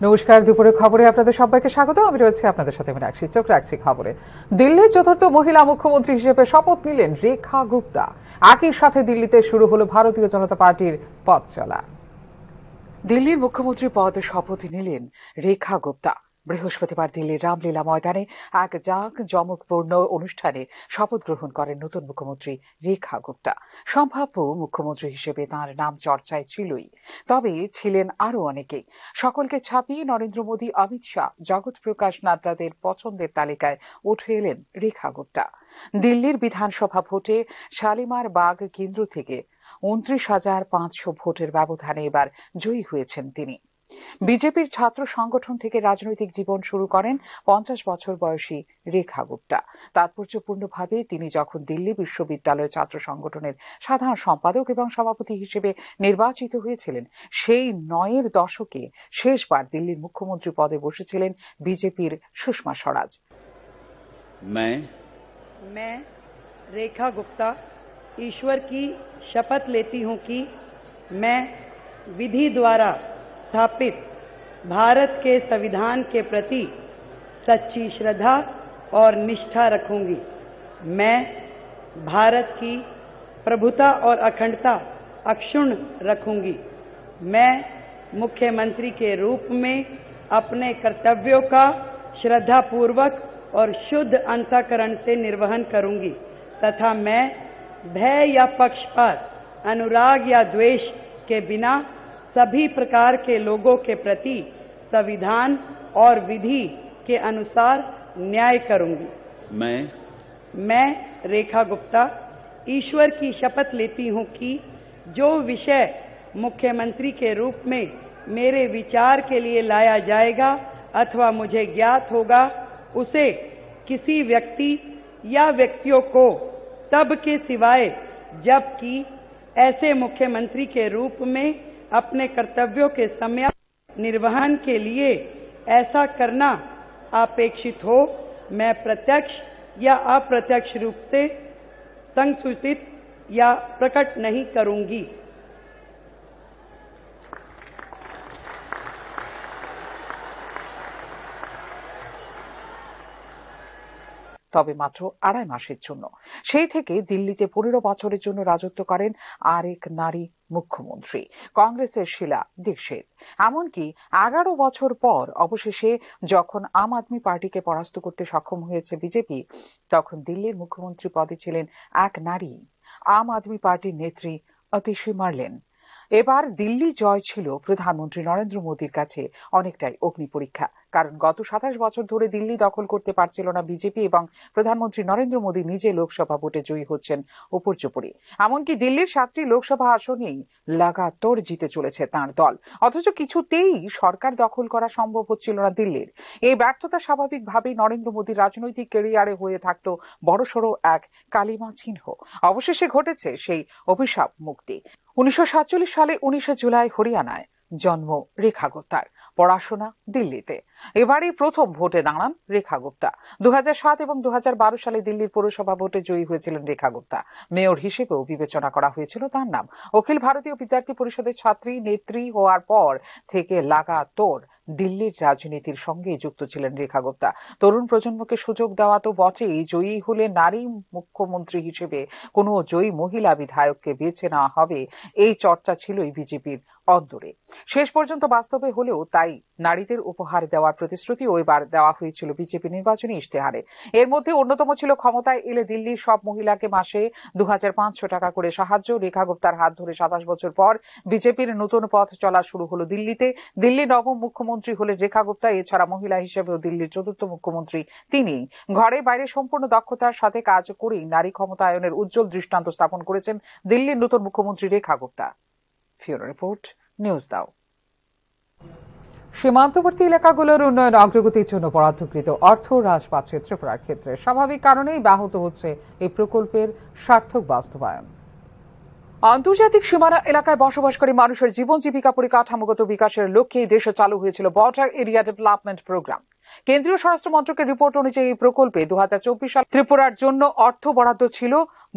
নমস্কার, দুপুরের খবরে আপনাদের সবাইকে স্বাগত। আমি রয়েছি আপনাদের সাথে মীনাক্ষী। চোখ রাখছি খবরে। দিল্লির চতুর্থ মহিলা মুখ্যমন্ত্রী হিসেবে শপথ নিলেন রেখা গুপ্তা। একই সাথে দিল্লিতে শুরু হলো ভারতীয় জনতা পার্টির পথ চলা। দিল্লির মুখ্যমন্ত্রী পদে শপথ নিলেন রেখা গুপ্তা। বৃহস্পতিবার দিল্লির রামলীলা ময়দানে এক জাঁকজমকপূর্ণ অনুষ্ঠানে শপথ গ্রহণ করেন নতুন মুখ্যমন্ত্রী রেখা গুপ্তা। সম্ভাব্য মুখ্যমন্ত্রী হিসেবে তাঁর নাম চর্চায় ছিলই, তবে ছিলেন আরো অনেকেই। সকলকে ছাপিয়ে নরেন্দ্র মোদী, অমিত শাহ, জগৎ প্রকাশ নাড্ডাদের পছন্দের তালিকায় উঠে এলেন রেখা গুপ্তা। দিল্লির বিধানসভা ভোটে শালিমার বাগ কেন্দ্র থেকে 29,500 ভোটের ব্যবধানে এবার জয়ী হয়েছেন তিনি। বিজেপির ছাত্র সংগঠন থেকে রাজনৈতিক জীবন শুরু করেন 50 বছর বয়সী রেখা গুপ্তা। তাৎপর্যপূর্ণভাবে তিনি যখন দিল্লি বিশ্ববিদ্যালয় ছাত্র সংগঠনের সাধারণ সম্পাদক এবং সভাপতি হিসেবে নির্বাচিত হয়েছিলেন, সেই 9 দশকে শেষবার দিল্লির মুখ্যমন্ত্রী পদে বসেছিলেন বিজেপির সুষমা স্বরাজ। मैं रेखा गुप्ता ईश्वर की शपथ लेती हूं कि मैं विधि द्वारा स्थापित भारत के संविधान के प्रति सच्ची श्रद्धा और निष्ठा रखूंगी। मैं भारत की प्रभुता और अखंडता अक्षुण्ण रखूंगी। मैं मुख्यमंत्री के रूप में अपने कर्तव्यों का श्रद्धापूर्वक और शुद्ध अंतःकरण से निर्वहन करूंगी तथा मैं भय या पक्षपात, अनुराग या द्वेष के बिना सभी प्रकार के लोगों के प्रति संविधान और विधि के अनुसार न्याय करूंगी। मैं रेखा गुप्ता ईश्वर की शपथ लेती हूं कि जो विषय मुख्यमंत्री के रूप में मेरे विचार के लिए लाया जाएगा अथवा मुझे ज्ञात होगा, उसे किसी व्यक्ति या व्यक्तियों को तब के सिवाय जबकि ऐसे मुख्यमंत्री के रूप में अपने कर्तव्यों के समय निर्वहन के लिए ऐसा करना अपेक्षित हो, मैं प्रत्यक्ष या अप्रत्यक्ष रूप से संसूचित या प्रकट नहीं करूंगी। তবে মাত্র 2.5 মাসের জন্য। সেই থেকে দিল্লিতে 15 বছরের জন্য রাজত্ব করেন আরেক নারী মুখ্যমন্ত্রী, কংগ্রেসের শীলা দীক্ষিত। এমনকি 11 বছর পর অবশেষে যখন আম আদমি পার্টিকে পরাস্ত করতে সক্ষম হয়েছে বিজেপি, তখন দিল্লির মুখ্যমন্ত্রী পদে ছিলেন এক নারী, আম আদমি পার্টির নেত্রী অতিশী মার্লেন। এবার দিল্লি জয় ছিল প্রধানমন্ত্রী নরেন্দ্র মোদীর কাছে অনেকটাই অগ্নি পরীক্ষা, কারণ গত 27 বছর ধরে দিল্লি দখল করতে পারছিল না বিজেপি এবং প্রধানমন্ত্রী নরেন্দ্র মোদী নিজে লোকসভা ভোটে জয়ী হচ্ছেন উপর্যুপরি। এমনকি দিল্লির 7টি লোকসভা আসনেই লাগাতার জিতে চলেছে তাঁর দল, অথচ কিছুতেই সরকার দখল করা সম্ভব হচ্ছিল না দিল্লির। এই ব্যর্থতা স্বাভাবিকভাবেই নরেন্দ্র মোদীর রাজনৈতিক ক্যারিয়ারে হয়ে থাকতো বড়সড় এক কালিমা চিহ্ন। অবশেষে ঘটেছে সেই অভিশাপ মুক্তি। 1947 সালে 19 জুলাই হরিয়ানায় জন্ম রেখা গুপ্তার, পড়াশোনা দিল্লিতে। এবারই প্রথম ভোটে দাঁড়ান রেখা গুপ্তা। 2007 এবং 2012 সালে দিল্লির পৌরসভা ভোটে জয়ী হয়েছিলেন রেখা গুপ্তা। মেয়র হিসেবেও বিবেচনা করা হয়েছিল তার নাম। অখিল ভারতীয় বিদ্যার্থী পরিষদের ছাত্রী নেত্রী হওয়ার পর থেকে লাগাতার দিল্লির রাজনীতির সঙ্গে যুক্ত ছিলেন রেখা গুপ্তা। তরুণ প্রজন্মকে সুযোগ দেওয়া তো বটেই, জয়ী হলে নারী মুখ্যমন্ত্রী হিসেবে কোনো জয়ী মহিলা বিধায়ককে বেছে নেওয়া হবে, এই চর্চা ছিলই বিজেপির অন্তরে। শেষ পর্যন্ত বাস্তবে হলেও তাই নারীদের উপহার দেওয়ার প্রতিশ্রুতিও এবার দেওয়া হয়েছিল বিজেপি নির্বাচনী ইশতেহারে। এর মধ্যে অন্যতম ছিল ক্ষমতায় এলে দিল্লির সব মহিলাকে মাসে 2,500 টাকা করে সাহায্য। রেখা গুপ্তার হাত ধরে 27 বছর পর বিজেপির নতুন পথ চলা শুরু হলো দিল্লিতে। দিল্লির নবম মুখ্যমন্ত্রী হলেন রেখা গুপ্তা। এছাড়া মহিলা হিসেবেও দিল্লির চতুর্থ মুখ্যমন্ত্রী তিনি। ঘরে বাইরে সম্পূর্ণ দক্ষতার সাথে কাজ করেই নারী ক্ষমতায়নের উজ্জ্বল দৃষ্টান্ত স্থাপন করেছেন দিল্লির নতুন মুখ্যমন্ত্রী রেখা গুপ্তা। ফিউরো রিপোর্ট, নিউজ দাও। সীমান্তবর্তী এলাকাগুলোর উন্নয়ন অগ্রগতির জন্য বরাদ্দকৃত অর্থ হ্রাস পাচ্ছে ত্রিপুরার ক্ষেত্রে। স্বাভাবিক কারণেই ব্যাহত হচ্ছে এই প্রকল্পের সার্থক বাস্তবায়ন। আন্তর্জাতিক সীমানা এলাকায় বসবাসকারী মানুষের জীবন জীবিকা পরিকাঠামোগত বিকাশের লক্ষ্যে দেশে চালু হয়েছিল বর্ডার এরিয়া ডেভেলপমেন্ট প্রোগ্রাম। কেন্দ্রীয় স্বরাষ্ট্র মন্ত্রকের রিপোর্ট অনুযায়ী এই প্রকল্পে 2024 সালে ত্রিপুরার জন্য অর্থ বরাদ্দ ছিল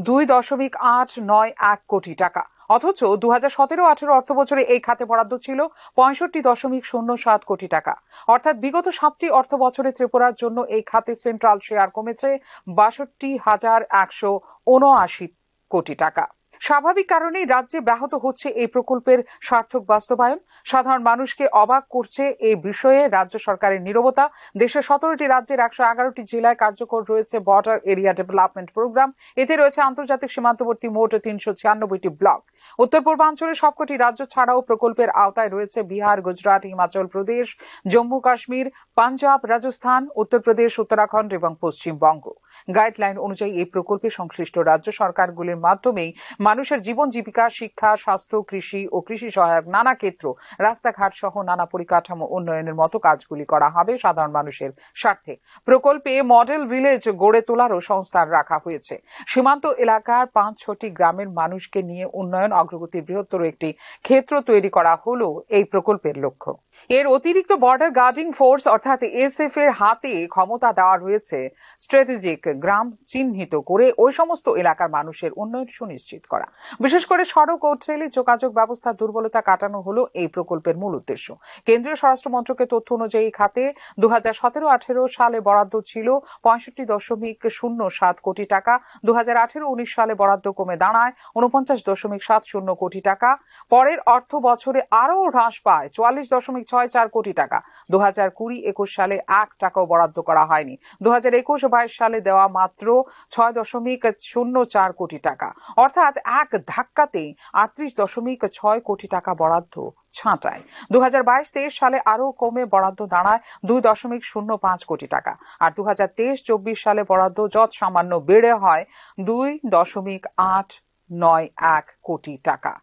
2.891 কোটি টাকা। অথচ 2017-18 অর্থ বছরে এই খাতে বরাদ্দ ছিল 65.07 কোটি টাকা। অর্থাৎ বিগত 7টি অর্থ বছরে ত্রিপুরার জন্য এই খাতে সেন্ট্রাল শেয়ার কমেছে 62,179 কোটি টাকা। স্বাভাবিক কারণেই রাজ্যে ব্যাহত হচ্ছে এই প্রকল্পের সার্থক বাস্তবায়ন। সাধারণ মানুষকে অবাক করছে এই বিষয়ে রাজ্য সরকারের নীরবতা। দেশের 17টি রাজ্যের 111টি জেলায় কার্যকর রয়েছে বর্ডার এরিয়া ডেভেলপমেন্ট প্রোগ্রাম। এতে রয়েছে আন্তর্জাতিক সীমান্তবর্তী মোট 396টি ব্লক। উত্তর পূর্বাঞ্চলের সবকটি রাজ্য ছাড়াও প্রকল্পের আওতায় রয়েছে বিহার, গুজরাট, হিমাচল প্রদেশ, জম্মু কাশ্মীর, পাঞ্জাব, রাজস্থান, উত্তরপ্রদেশ, উত্তরাখণ্ড এবং পশ্চিমবঙ্গ। গাইডলাইন অনুযায়ী এই প্রকল্পে সংশ্লিষ্ট রাজ্য সরকারগুলির মাধ্যমেই মানুষের জীবন জীবিকা, শিক্ষা, স্বাস্থ্য, কৃষি ও কৃষি সহায়ক নানা ক্ষেত্র, রাস্তাঘাট সহ নানা পরিকাঠামো উন্নয়নের মতো কাজগুলি করা হবে সাধারণ মানুষের স্বার্থে। প্রকল্পে মডেল ভিলেজ গড়ে তোলারও সংস্থান রাখা হয়েছে। সীমান্ত এলাকার 5-6টি গ্রামের মানুষকে নিয়ে উন্নয়ন অগ্রগতির বৃহত্তর একটি ক্ষেত্র তৈরি করা হলো এই প্রকল্পের লক্ষ্য। এর অতিরিক্ত বর্ডার গার্ডিং ফোর্স অর্থাৎ এসএফ এর হাতে ক্ষমতা দেওয়া হয়েছে স্ট্র্যাটেজিক গ্রাম চিহ্নিত করে ওই সমস্ত এলাকার মানুষের উন্নয়ন সুনিশ্চিত করা। বিশেষ করে সড়ক ও টেলি যোগাযোগ ব্যবস্থার দুর্বলতা কাটানো হলো এই প্রকল্পের মূল উদ্দেশ্য। কেন্দ্রীয় স্বরাষ্ট্র মন্ত্রকের তথ্য অনুযায়ী খাতে 2017-18 সালে বরাদ্দ ছিল 65.07 কোটি টাকা। 2018-19 সালে বরাদ্দ কমে দাঁড়ায় 49.70 কোটি টাকা। পরের অর্থ বছরে আরও হ্রাস পায় 44.64 কোটি টাকা। 2020-21 সালে 1 টাকাও বরাদ্দ করা হয়নি। 2021-22 সালে দেওয়া মাত্র 6.04 কোটি টাকা। অর্থাৎ এক ধাক্কাতেই 38.6 কোটি টাকা বরাদ্দ ছাঁটায়। 2022-23 সালে আরও কমে বরাদ্দ দাঁড়ায় 2.05 কোটি টাকা। আর 2023-24 সালে বরাদ্দ যৎ সামান্য বেড়ে হয় 2.891 কোটি টাকা।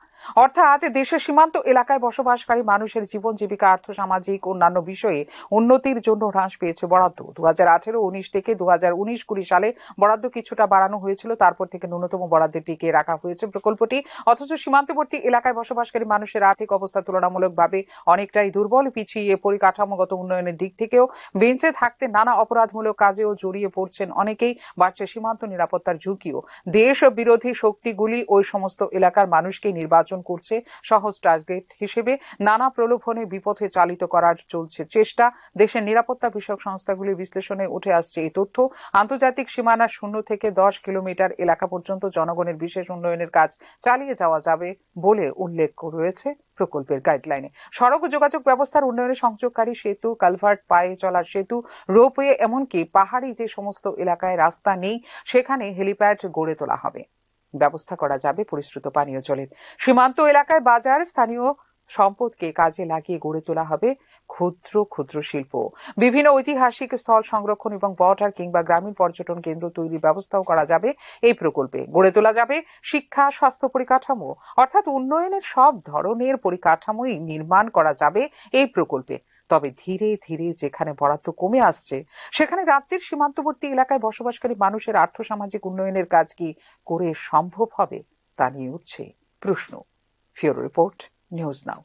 অর্থাৎ দেশের সীমান্ত এলাকায় বসবাসকারী মানুষের জীবন জীবিকা, আর্থসামাজিক অন্যান্য বিষয়ে উন্নতির জন্য হ্রাস পেয়েছে বরাদ্দ। 2018-19 থেকে 2019-20 সালে বরাদ্দ কিছুটা বাড়ানো হয়েছিল, তারপর থেকে ন্যূনতম বরাদ্দে টিকিয়ে রাখা হয়েছে প্রকল্পটি। অথচ সীমান্তবর্তী এলাকায় বসবাসকারী মানুষের আর্থিক অবস্থা তুলনামূলকভাবে অনেকটাই দুর্বল, পিছিয়ে পরিকাঠামোগত উন্নয়নের দিক থেকেও বেঁচে থাকতে নানা অপরাধমূলক কাজেও জড়িয়ে পড়ছেন অনেকেই। বাড়ছে সীমান্ত নিরাপত্তার ঝুঁকিও। দেশ বিরোধী শক্তিগুলি ওই সমস্ত এলাকার মানুষকে নির্বাচন করছে সহজ টার্গেট হিসেবে। নানা প্রলোভনে বিপথে চালিত করার চলছে চেষ্টা। দেশের নিরাপত্তা বিষয়ক সংস্থাগুলির বিশ্লেষণে উঠে আসছে এই তথ্য। আন্তর্জাতিক সীমানার 0 থেকে 10 কিলোমিটার এলাকা পর্যন্ত জনগণের বিশেষ উন্নয়নের কাজ চালিয়ে যাওয়া যাবে বলে উল্লেখ রয়েছে প্রকল্পের গাইডলাইনে। সড়ক যোগাযোগ ব্যবস্থার উন্নয়নে সংযোগকারী সেতু, কালভার্ট, পায়ে চলার সেতু, রোপওয়ে, এমনকি পাহাড়ি যে সমস্ত এলাকায় রাস্তা নেই সেখানে হেলিপ্যাড গড়ে তোলা হবে। ব্যবস্থা করা যাবে পরিশ্রুত পানীয় জলের। সীমান্ত এলাকায় বাজার, স্থানীয় সম্পদকে কাজে লাগিয়ে গড়ে তোলা হবে ক্ষুদ্র ক্ষুদ্র শিল্প। বিভিন্ন ঐতিহাসিক স্থল সংরক্ষণ এবং বর্ডার কিংবা গ্রামীণ পর্যটন কেন্দ্র তৈরির ব্যবস্থাও করা যাবে এই প্রকল্পে। গড়ে তোলা যাবে শিক্ষা, স্বাস্থ্য পরিকাঠামো, অর্থাৎ উন্নয়নের সব ধরনের পরিকাঠামোই নির্মাণ করা যাবে এই প্রকল্পে। তবে ধীরে ধীরে যেখানে বরাদ্দ কমে আসছে সেখানে রাজ্যের সীমান্তবর্তী এলাকায় বসবাসকারী মানুষের আর্থসামাজিক উন্নয়নের কাজ কি করে সম্ভব হবে তা নিয়ে উঠছে প্রশ্ন। ফিউরো রিপোর্ট, নিউজ নাও।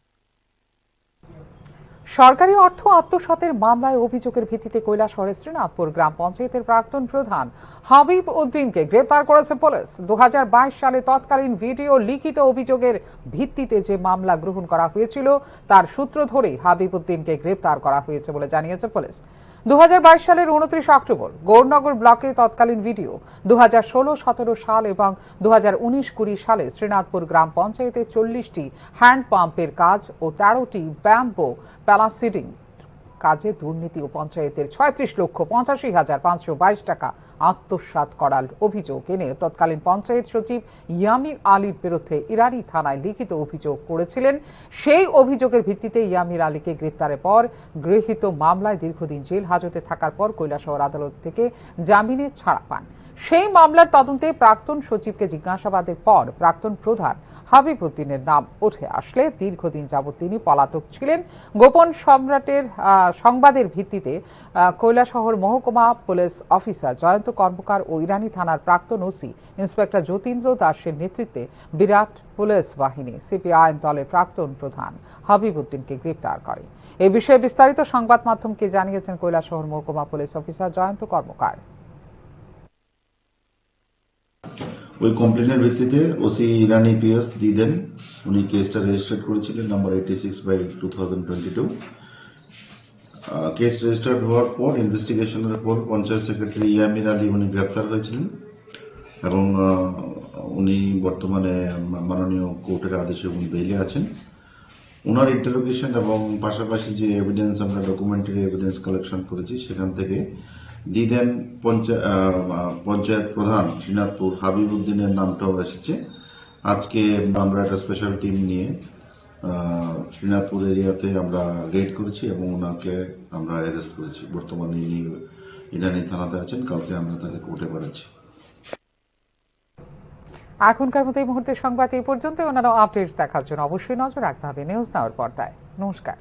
সরকারি অর্থ আত্মসাতের মামলায় অভিযোগের ভিত্তিতে কৈলাসহরের শ্রীনাথপুর গ্রাম পঞ্চায়েতের প্রাক্তন প্রধান হাবিব উদ্দিনকে গ্রেফতার করেছে পুলিশ। 2022 সালে তৎকালীন ভিডিও লিখিত অভিযোগের ভিত্তিতে যে মামলা গ্রহণ করা হয়েছিল তার সূত্র ধরে হাবিব উদ্দিনকে গ্রেফতার করা হয়েছে বলে জানিয়েছে পুলিশ। 2022 সালের 29 অক্টোবর গৌরনগর ব্লকে তৎকালীন ভিডিও, 2016-17 সাল এবং 2019-20 সালে শ্রীনাথপুর গ্রাম পঞ্চায়েতে 40টি হ্যান্ড পাম্পের কাজ ও 13টি ব্যাম্বো প্যালাসিডিং কাজে দুর্নীতি ও পঞ্চায়েতের 36,85,522 টাকা আত্মসাৎ করার অভিযোগ এনে তৎকালীন পঞ্চায়েত সচিব ইয়ামির আলীর বিরুদ্ধে ইরানি থানায় লিখিত অভিযোগ করেছিলেন। সেই অভিযোগের ভিত্তিতে ইয়ামির আলীকে গ্রেফতারের পর গৃহীত মামলায় দীর্ঘদিন জেল হাজতে থাকার পর কৈলাসহর আদালত থেকে জামিনে ছাড়া পান। সেই মামলার তদন্তে প্রাক্তন সচিবকে জিজ্ঞাসাবাদের পর প্রাক্তন প্রধান হাবিব উদ্দিনের নাম উঠে আসলে দীর্ঘদিন যাবৎ তিনি পলাতক ছিলেন। গোপন সম্রাটের সংবাদের ভিত্তিতে কৈলাসহর মহকুমা পুলিশ অফিসার জয়ন্ত কর্মকার ও ইরানি থানার প্রাক্তন ওসি ইন্সপেক্টর যতীন্দ্র দাসের নেতৃত্বে বিরাট পুলিশ বাহিনী সিপিআইএম দলের প্রাক্তন প্রধান হাবিব উদ্দিনকে গ্রেফতার করে। এই বিষয়ে বিস্তারিত সংবাদ মাধ্যমকে জানিয়েছেন কৈলাসহর মহকুমা পুলিশ অফিসার জয়ন্ত কর্মকার। ওই কমপ্লেনের ভিত্তিতে ওসি ইরানি পিএস দিদেন উনি কেসটা রেজিস্টার করেছিলেন নাম্বার 86/2022। কেস রেজিস্টার্ড হওয়ার পর ইনভেস্টিগেশনের পর পঞ্চায়েত সেক্রেটারি ইয়ামির আলী উনি গ্রেপ্তার হয়েছিলেন এবং উনি বর্তমানে মাননীয় কোর্টের আদেশে উনি বেইলে আছেন। ওনার ইন্টারোগেশন এবং পাশাপাশি যে এভিডেন্স আমরা ডকুমেন্টারি এভিডেন্স কালেকশন করেছি সেখান থেকে দিদেন পঞ্চায়েত প্রধান শ্রীনাথপুর হাবিব উদ্দিনের নামটাও এসেছে। আজকে আমরা একটা স্পেশাল টিম নিয়ে শ্রীনাথপুর এরিয়াতে আমরা রেড করেছি এবং ওনাকে আমরা অ্যারেস্ট করেছি। বর্তমানে ইনি ইরানি থানাতে আছেন, কালকে আমরা তাকে কোর্টে পাঠাচ্ছি। এখনকার মতো এই মুহূর্তে সংবাদ এই পর্যন্ত। অন্যান্য আপডেটস দেখার জন্য অবশ্যই নজর রাখতে হবে নিউজ নাওর পর্দায়। নমস্কার।